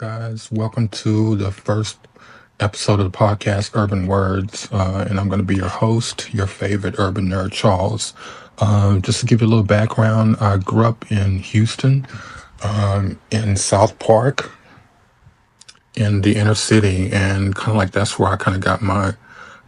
guys? Welcome to the first episode of the podcast, Urban Words. And I'm going to be your host, your favorite urban nerd, Charles. Just to give you a little background, I grew up in Houston, in South Park, in the inner city, and kind of like that's where I kind of got my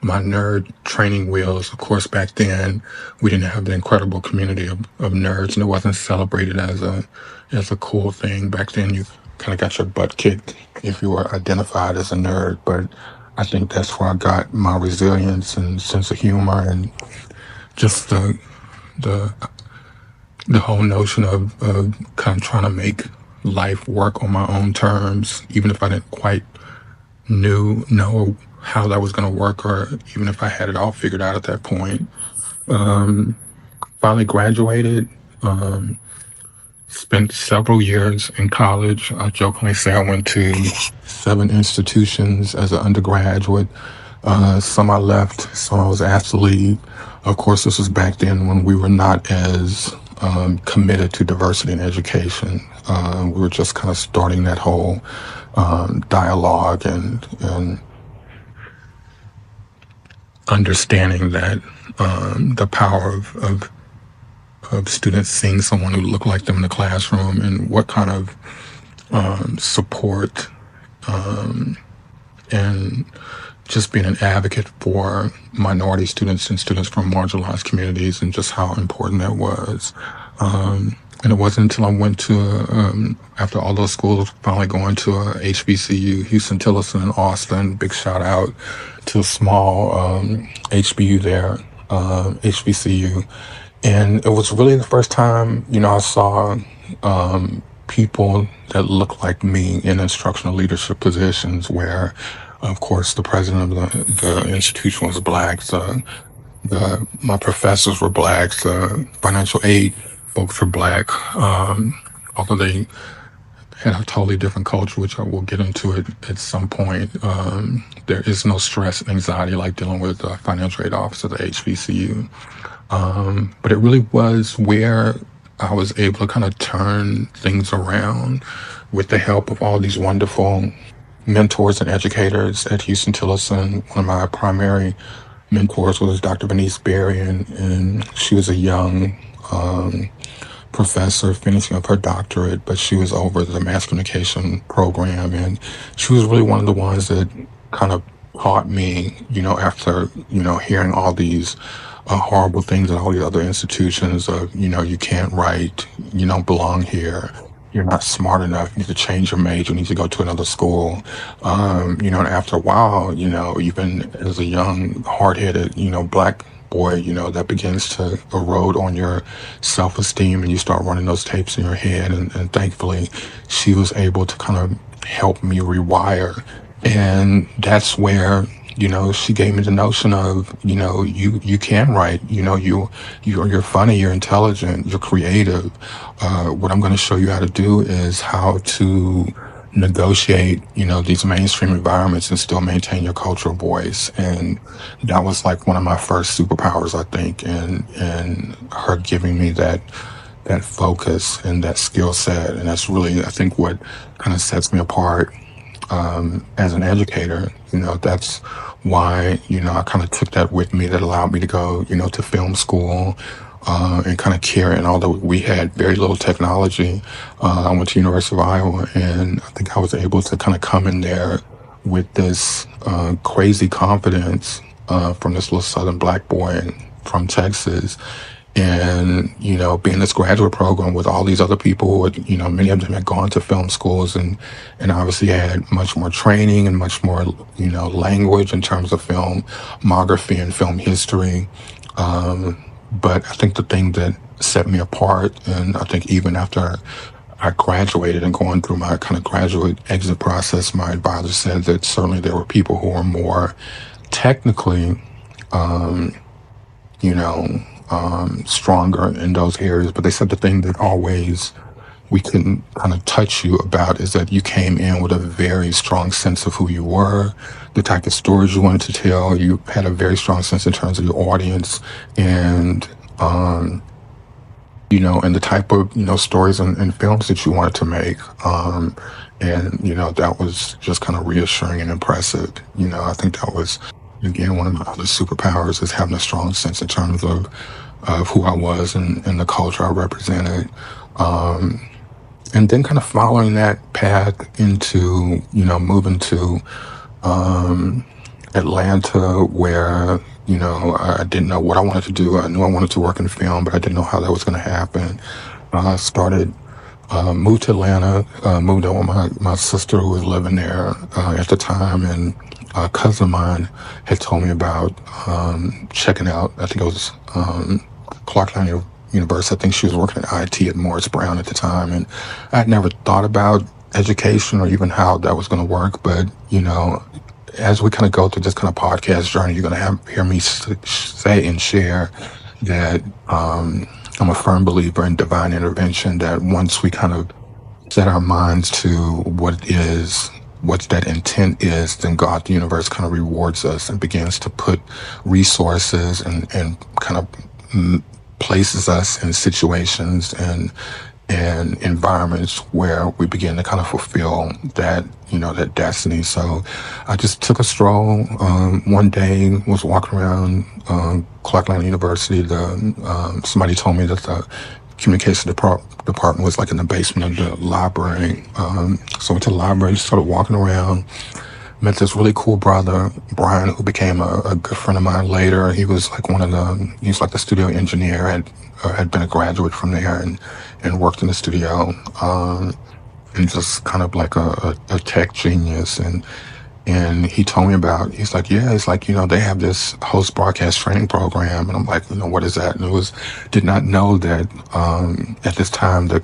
nerd training wheels. Of course, back then we didn't have the incredible community of nerds, and it wasn't celebrated as a cool thing. Back then, you kind of got your butt kicked if you were identified as a nerd. But I think that's where I got my resilience and sense of humor, and just the the whole notion of kind of trying to make life work on my own terms, even if I didn't quite know how that was going to work, or even if I had it all figured out at that point. Finally graduated. Spent several years in college. I jokingly say I went to 7 institutions as an undergraduate. Some I left, some I was asked to leave. Of course, this was back then when we were not as committed to diversity in education. We were just kind of starting that whole dialogue and understanding that the power of students seeing someone who looked like them in the classroom, and what kind of support and just being an advocate for minority students and students from marginalized communities, and just how important that was. And it wasn't until I went to, after all those schools, finally going to a HBCU, Houston Tillotson in Austin. Big shout out to a small HBU there, HBCU. And it was really the first time, I saw people that looked like me in instructional leadership positions where, of course, the president of the institution was black. My professors were black. The financial aid folks were black. Although they had a totally different culture, which I will get into it at some point. There is no stress and anxiety like dealing with the financial aid office at the HBCU. But it really was where I was able to kind of turn things around with the help of all these wonderful mentors and educators at Houston Tillotson. One of my primary mentors was Dr. Bernice Berry, and she was a young professor finishing up her doctorate, but she was over the mass communication program, and she was really one of the ones that kind of taught me, after, hearing all these horrible things at all these other institutions of, you can't write, you don't belong here, you're not smart enough, you need to change your major, you need to go to another school. And after a while, even as a young, hard-headed, black boy, that begins to erode on your self-esteem, and you start running those tapes in your head. And thankfully, she was able to kind of help me rewire. And that's where, she gave me the notion of, you can write, you're funny, you're intelligent, you're creative. What I'm going to show you how to do is how to negotiate, these mainstream environments and still maintain your cultural voice. And that was like one of my first superpowers, I think, and her giving me that focus and that skill set. And that's really, I think, what kind of sets me apart as an educator. That's why, I kind of took that with me, that allowed me to go, to film school, and kind of carry. And although we had very little technology, I went to University of Iowa, and I think I was able to kind of come in there with this crazy confidence from this little Southern black boy from Texas. And, being this graduate program with all these other people who had, many of them had gone to film schools and obviously had much more training and much more, language in terms of filmography and film history. But I think the thing that set me apart, and I think even after I graduated and going through my kind of graduate exit process, my advisor said that certainly there were people who were more technically, stronger in those areas. But they said the thing that always we couldn't kind of touch you about is that you came in with a very strong sense of who you were, the type of stories you wanted to tell. You had a very strong sense in terms of your audience, and and the type of, stories and films that you wanted to make. And, that was just kind of reassuring and impressive. I think that was, again, one of my other superpowers is having a strong sense in terms of who I was and the culture I represented. Um, and then kind of following that path into, moving to um, Atlanta, where I didn't know what I wanted to do. I knew I wanted to work in film, but I didn't know how that was going to happen. I started moved to Atlanta, moved in with my sister who was living there at the time, and a cousin of mine had told me about checking out. I think it was Clark County University. I think she was working at IT at Morris Brown at the time, and I'd never thought about education or even how that was going to work. But as we kind of go through this kind of podcast journey, you're going to hear me say and share that I'm a firm believer in divine intervention, that once we kind of set our minds to what it is, what that intent is, then God, the universe, kind of rewards us and begins to put resources and kind of places us in situations and environments where we begin to kind of fulfill that destiny. So I just took a stroll. One day, was walking around Clark County University. Somebody told me that the communication department was like in the basement of the library. So I went to the library, started walking around, met this really cool brother, Brian, who became a good friend of mine later. He was like he's like the studio engineer, had been a graduate from there and worked in the studio, and just kind of like a tech genius. And he told me he's like, yeah, it's like, they have this host broadcast training program. And I'm like, what is that? And did not know that, at this time that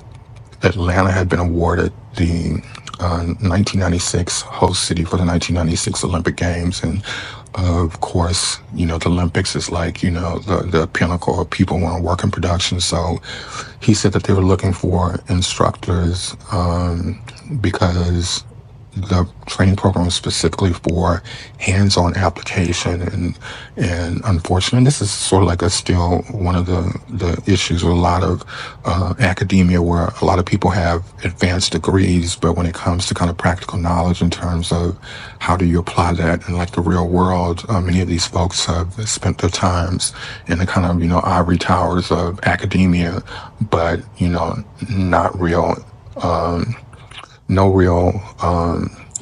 Atlanta had been awarded the 1996 host city for the 1996 Olympic Games. And of course, the Olympics is like, the pinnacle of people want to work in production. So he said that they were looking for instructors because the training program was specifically for hands-on application, and unfortunately, this is sort of like still one of the issues with a lot of academia, where a lot of people have advanced degrees, but when it comes to kind of practical knowledge in terms of how do you apply that in like the real world, many of these folks have spent their times in the kind of ivory towers of academia, but not real. No real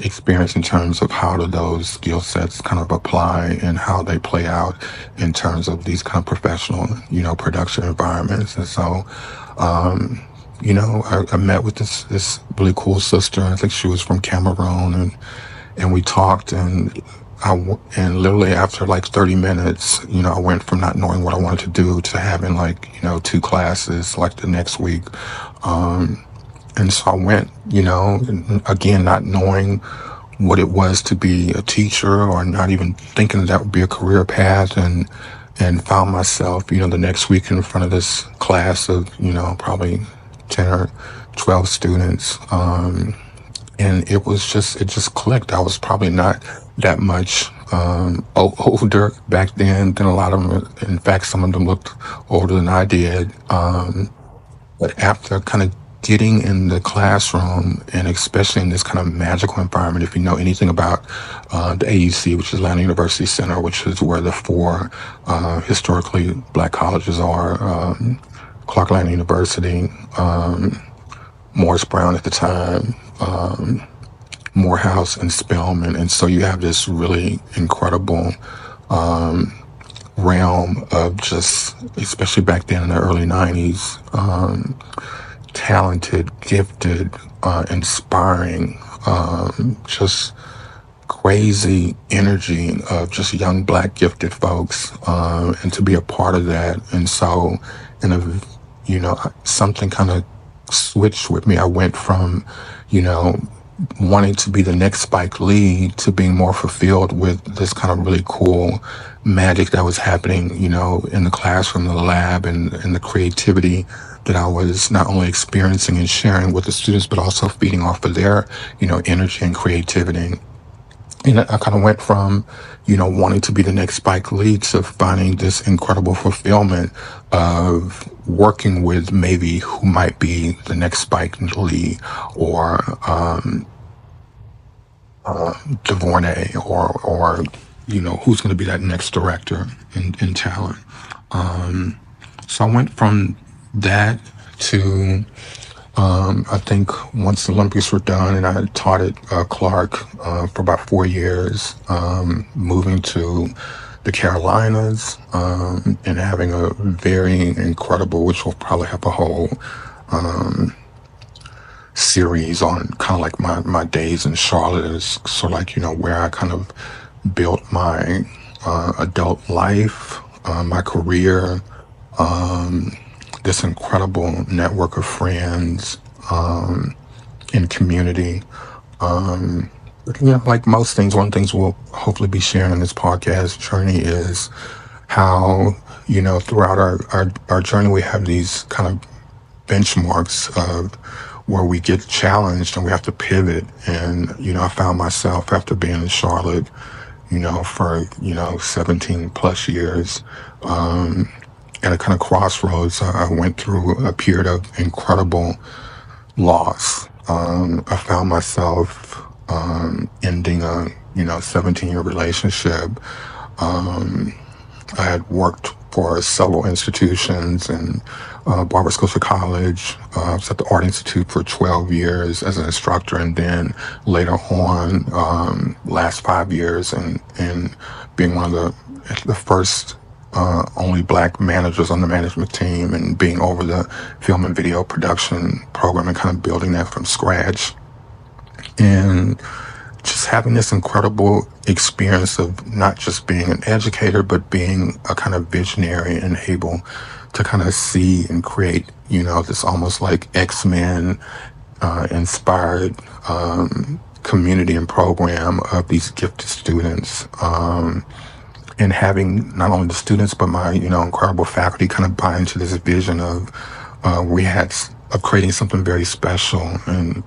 experience in terms of how do those skill sets kind of apply and how they play out in terms of these kind of professional, production environments. And so, I met with this really cool sister. I think she was from Cameroon, and we talked, and and literally after like 30 minutes, I went from not knowing what I wanted to do to having like, 2 classes like the next week. And so I went, again, not knowing what it was to be a teacher, or not even thinking that would be a career path, and found myself, the next week in front of this class of, probably 10 or 12 students. And it just clicked. I was probably not that much older back then than a lot of them. In fact, some of them looked older than I did. But after kind of getting in the classroom, and especially in this kind of magical environment, if you know anything about the AUC, which is Atlanta University Center, which is where the 4 historically black colleges are, Clark Atlanta University, Morris Brown at the time, Morehouse and Spelman. And so you have this really incredible realm of just, especially back then in the early 90s, talented, gifted, inspiring, just crazy energy of just young black gifted folks, and to be a part of that. And so, something kind of switched with me. I went from, wanting to be the next Spike Lee to being more fulfilled with this kind of really cool magic that was happening, in the classroom, the lab, and the creativity that I was not only experiencing and sharing with the students, but also feeding off of their, energy and creativity. And I kind of went from, wanting to be the next Spike Lee to finding this incredible fulfillment of working with maybe who might be the next Spike Lee, or DuVernay, or who's going to be that next director in talent. So I went from that to, I think once the Olympics were done and I had taught at Clark for about 4 years, moving to the Carolinas, and having a very incredible, which will probably have a whole series on kind of like my days in Charlotte, is sort of like, where I kind of built my adult life, my career, this incredible network of friends, in community. But, like most things, one of the things we'll hopefully be sharing in this podcast journey is how, throughout our journey, we have these kind of benchmarks of where we get challenged and we have to pivot. And, I found myself after being in Charlotte, for, 17 plus years, at a kind of crossroads. I went through a period of incredible loss. I found myself ending a 17-year relationship. I had worked for several institutions and Barbara Scotia College. I was at the Art Institute for 12 years as an instructor, and then later on, last 5 years, and being one of the first only black managers on the management team, and being over the film and video production program and kind of building that from scratch. And just having this incredible experience of not just being an educator, but being a kind of visionary and able to kind of see and create, this almost like X-Men inspired community and program of these gifted students. And having not only the students, but my, incredible faculty kind of buy into this vision of we had of creating something very special. And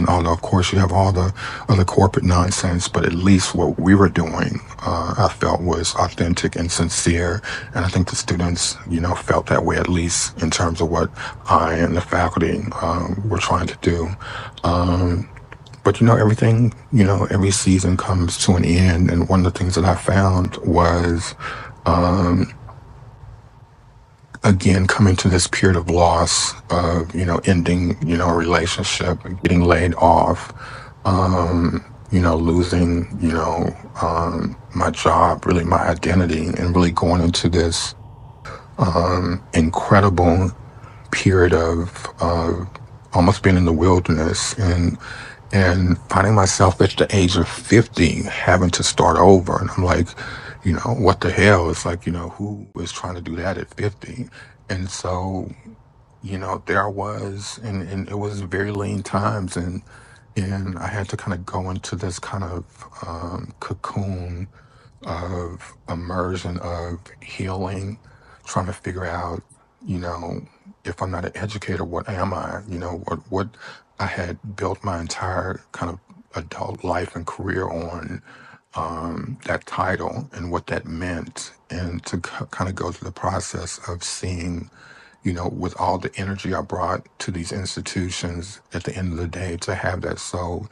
although of course you have all the other corporate nonsense, but at least what we were doing, I felt was authentic and sincere. And I think the students, felt that way, at least in terms of what I and the faculty were trying to do. But everything, every season comes to an end. And one of the things that I found was, again, coming to this period of loss of, ending, a relationship, getting laid off, losing, my job, really my identity, and really going into this incredible period of almost being in the wilderness, and finding myself at the age of 50 having to start over. And I'm like, what the hell? It's like, who is trying to do that at 50? And so, there I was, and it was very lean times, and I had to kind of go into this kind of cocoon of immersion, of healing, trying to figure out, you know, if I'm not an educator, what am I? What I had built my entire kind of adult life and career on, that title and what that meant, and to kind of go through the process of seeing, with all the energy I brought to these institutions, at the end of the day, to have that so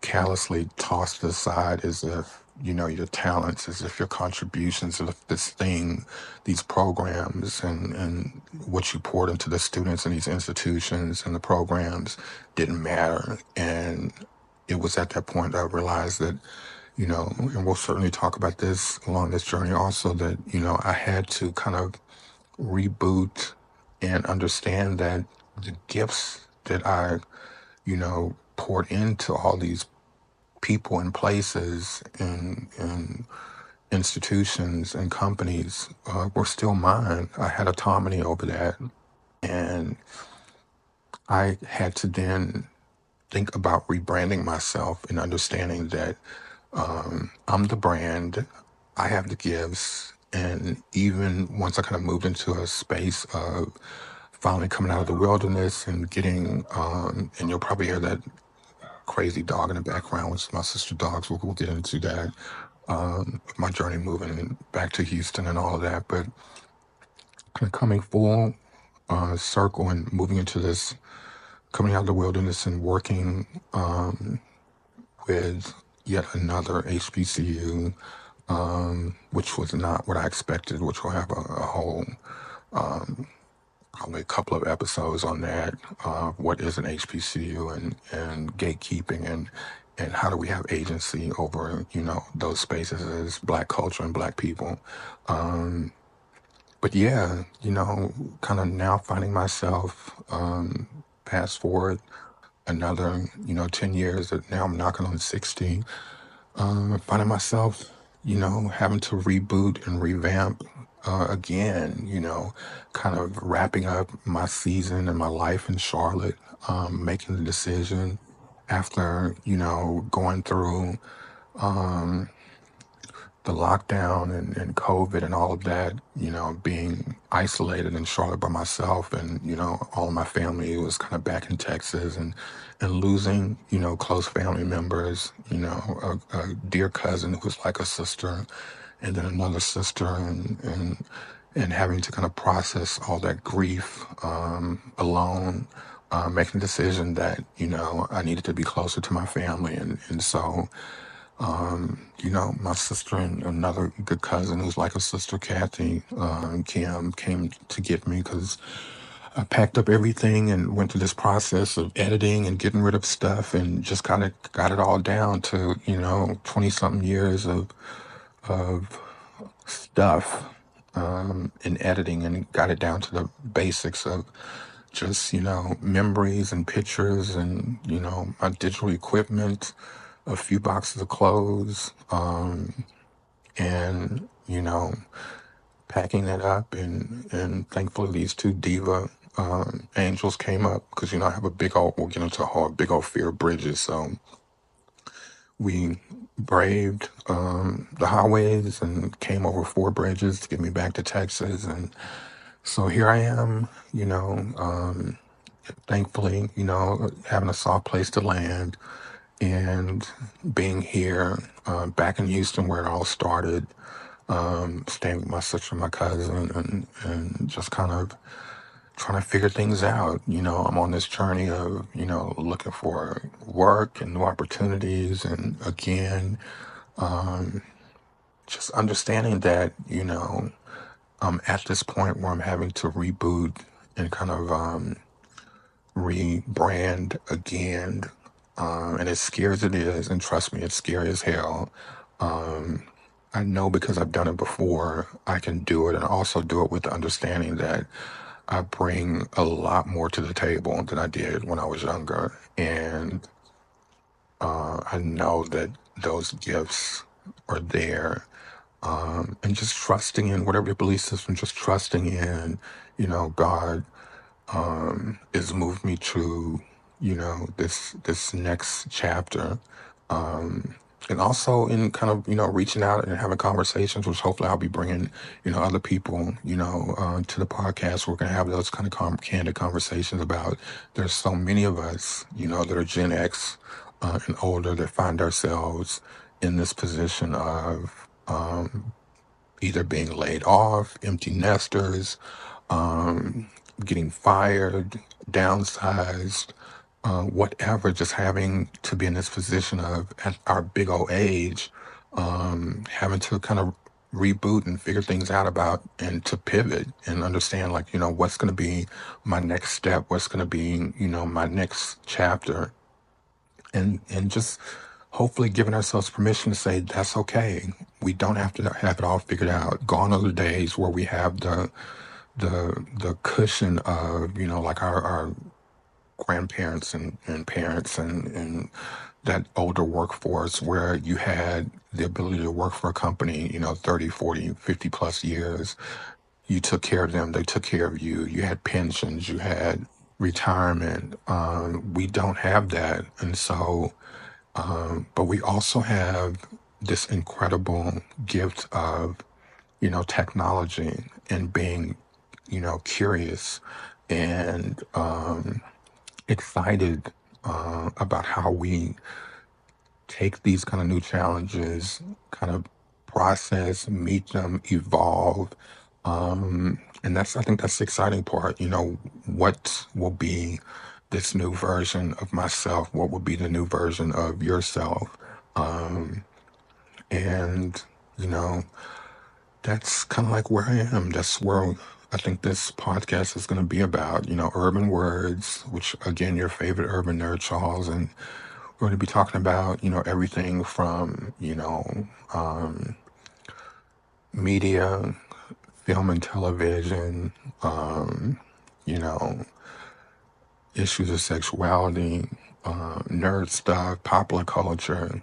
callously tossed aside, as if, your talents, as if your contributions, as if this thing, these programs, and what you poured into the students in these institutions and the programs didn't matter. And it was at that point I realized that, and we'll certainly talk about this along this journey also, that, I had to kind of reboot and understand that the gifts that I, poured into all these people and places and institutions and companies were still mine. I had autonomy over that. And I had to then think about rebranding myself and understanding that I'm the brand, I have the gifts. And even once I kind of moved into a space of finally coming out of the wilderness and getting, and you'll probably hear that crazy dog in the background, which is my sister dogs. We'll get into that. My journey moving back to Houston and all of that, but kind of coming full circle and moving into this, coming out of the wilderness and working with yet another HBCU, which was not what I expected, which will have a whole, probably a couple of episodes on that. What is an HBCU and gatekeeping and how do we have agency over, those spaces as Black culture and Black people. But yeah, kind of now finding myself, fast forward another, 10 years that now I'm knocking on 60, finding myself, having to reboot and revamp again, kind of wrapping up my season and my life in Charlotte, making the decision after, going through the lockdown and COVID and all of that, being isolated in Charlotte by myself and, all of my family was kind of back in Texas and losing, close family members, a dear cousin who was like a sister and then another sister and having to kind of process all that grief alone, making the decision that, I needed to be closer to my family. And so, my sister and another good cousin who's like a sister, Kathy, Kim, came to get me because I packed up everything and went through this process of editing and getting rid of stuff and just kind of got it all down to, 20 something years of stuff in editing and got it down to the basics of just, memories and pictures and, my digital equipment, a few boxes of clothes, and, packing it up. And thankfully these two diva angels came up because, I have a big old, we'll get into a whole big old fear of bridges. So we braved the highways and came over 4 bridges to get me back to Texas. And so here I am, thankfully, having a soft place to land and being here back in Houston where it all started, staying with my sister and my cousin and just kind of trying to figure things out. I'm on this journey of, looking for work and new opportunities. And again, just understanding that, I'm at this point where I'm having to reboot and kind of rebrand again. And as scary as it is, and trust me, it's scary as hell. I know because I've done it before, I can do it and also do it with the understanding that I bring a lot more to the table than I did when I was younger. And I know that those gifts are there. And just trusting in whatever your belief system, just trusting in, God has moved me to, this next chapter. And also in kind of, reaching out and having conversations, which hopefully I'll be bringing, other people, to the podcast. We're going to have those kind of candid conversations about there's so many of us, that are Gen X and older that find ourselves in this position of either being laid off, empty nesters, um, getting fired, downsized, whatever, just having to be in this position of, at our big old age, having to kind of reboot and figure things out about and to pivot and understand, like, what's going to be my next step, what's going to be, my next chapter, and just hopefully giving ourselves permission to say that's okay. We don't have to have it all figured out. Gone are the days where we have the cushion of, like our grandparents and parents and that older workforce where you had the ability to work for a company, 30, 40, 50 plus years. You took care of them, they took care of you. You had pensions, you had retirement. We don't have that. And so, but we also have this incredible gift of, technology and being, curious and excited about how we take these kind of new challenges, kind of process, meet them, evolve. And I think that's the exciting part. What will be this new version of myself? What will be the new version of yourself? And, you know, that's kind of like where I am. That's where I think this podcast is going to be about, urban words, which again, your favorite urban nerd, Charles. And we're going to be talking about, everything from, media, film and television, you know, issues of sexuality, nerd stuff, popular culture,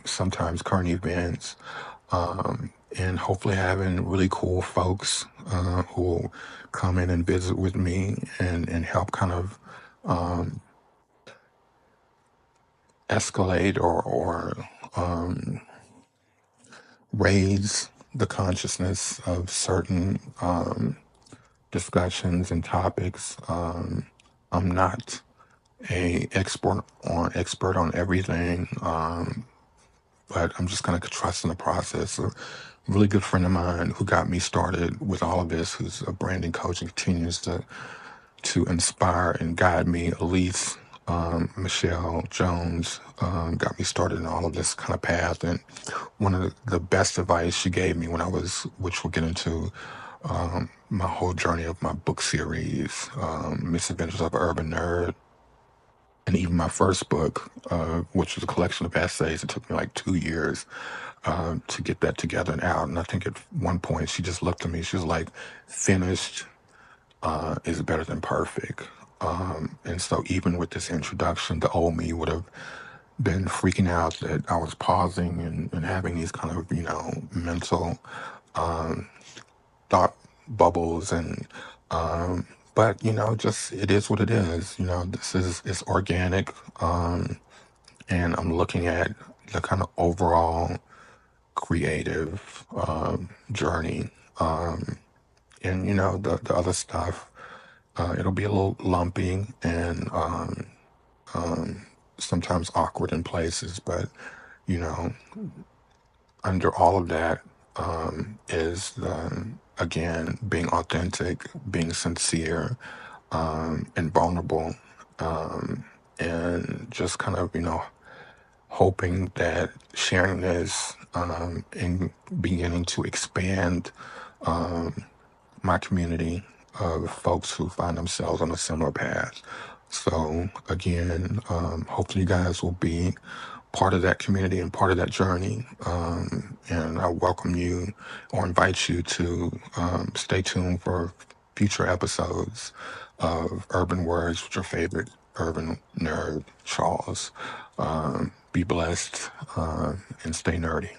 sometimes current events, and hopefully having really cool folks who will come in and visit with me and help kind of escalate or raise the consciousness of certain discussions and topics. I'm not a expert on everything, but I'm just kind of trusting the process. A really good friend of mine who got me started with all of this, who's a branding coach and continues to inspire and guide me. Elise Michelle Jones got me started in all of this kind of path. And one of the best advice she gave me which we'll get into, my whole journey of my book series, Misadventures of an Urban Nerd, and even my first book, which was a collection of essays. It took me like 2 years to get that together and out. And I think at one point she just looked at me. She was like, "Finished is better than perfect." And so even with this introduction, the old me would have been freaking out that I was pausing and having these kind of, mental thought bubbles but just it is what it is. This is it's organic. And I'm looking at the kind of overall creative journey. And the other stuff, it'll be a little lumpy and sometimes awkward in places, but you know, under all of that is again being authentic, being sincere, and vulnerable, and just kind of hoping that sharing this and beginning to expand my community of folks who find themselves on a similar path. So again, hopefully you guys will be part of that community and part of that journey. And I welcome you or invite you to stay tuned for future episodes of Urban Words with your favorite urban nerd, Charles. Be blessed and stay nerdy.